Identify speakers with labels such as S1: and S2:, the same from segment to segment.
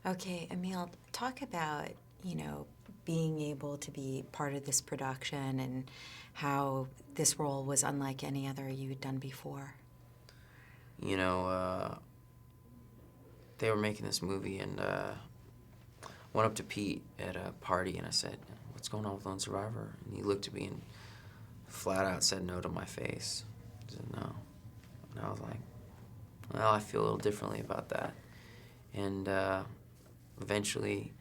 S1: Okay, Emile, talk about, being able to be part of this production and how this role was unlike any other you had done before.
S2: You know, they were making this movie, and went up to Pete at a party, and I said, "What's going on with Lone Survivor?" And he looked at me and flat out said no to my face. He said no. And I was like, well, I feel a little differently about that. And eventually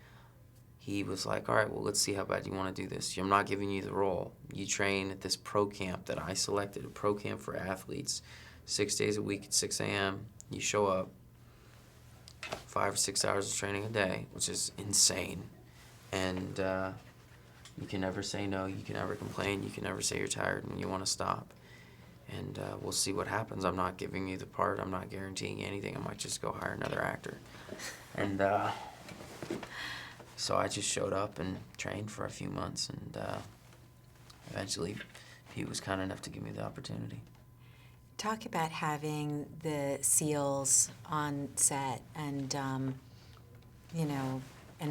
S2: he was like, all right, well, let's see how bad you want to do this. I'm not giving you the role. You train at this pro camp that I selected, a pro camp for athletes, 6 days a week at 6 a.m. You show up, 5 or 6 hours of training a day, which is insane. And you can never say no, you can never complain, you can never say you're tired and you want to stop. And we'll see what happens. I'm not giving you the part. I'm not guaranteeing anything. I might just go hire another actor. And so I just showed up and trained for a few months, and eventually Pete was kind enough to give me the opportunity.
S1: Talk about having the SEALs on set and, and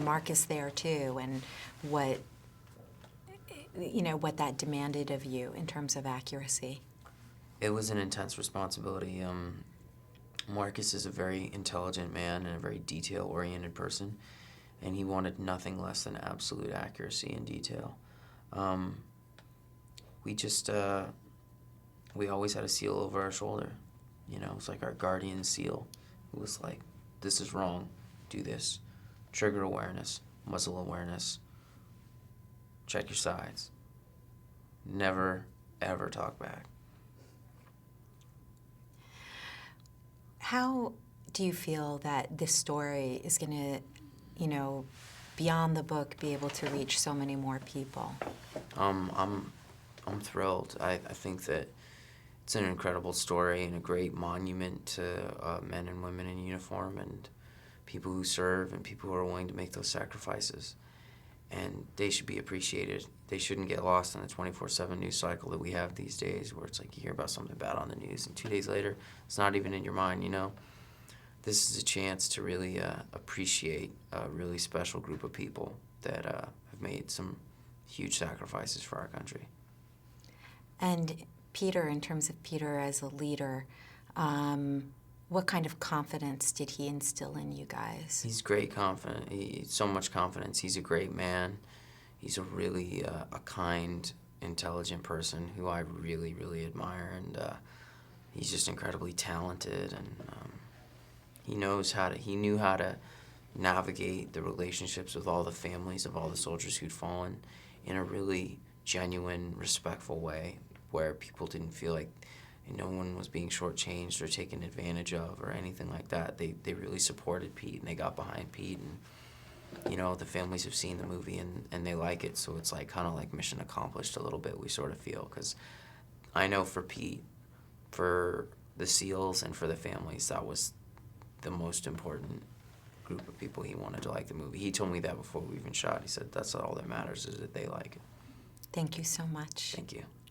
S1: Marcus there too, and what that demanded of you in terms of accuracy.
S2: It was an intense responsibility. Marcus is a very intelligent man and a very detail-oriented person, and he wanted nothing less than absolute accuracy and detail. We always had a SEAL over our shoulder. It was like our guardian SEAL, who was like, this is wrong, do this. Trigger awareness, muzzle awareness, check your sides. Never, ever talk back.
S1: How do you feel that this story is going to, beyond the book, be able to reach so many more people?
S2: I'm thrilled. I think that it's an incredible story and a great monument to men and women in uniform and people who serve and people who are willing to make those sacrifices. And they should be appreciated. They shouldn't get lost in the 24/7 news cycle that we have these days, where it's like you hear about something bad on the news and 2 days later it's not even in your mind. This is a chance to really appreciate a really special group of people that have made some huge sacrifices for our country.
S1: And Peter, in terms of Peter as a leader, what kind of confidence did he instill in you guys?
S2: He's great confident. So much confidence. He's a great man. He's a really a kind, intelligent person who I really, really admire, and he's just incredibly talented, and he knew how to navigate the relationships with all the families of all the soldiers who'd fallen in a really genuine, respectful way, where people didn't feel like no one was being shortchanged or taken advantage of or anything like that. They really supported Pete, and they got behind Pete, and the families have seen the movie and they like it, so it's like kind of like mission accomplished a little bit, we sort of feel, because I know for Pete, for the SEALs and for the families, that was the most important group of people he wanted to like the movie. He told me that before we even shot. He said that's all that matters, is that they like it.
S1: Thank you so much.
S2: Thank you.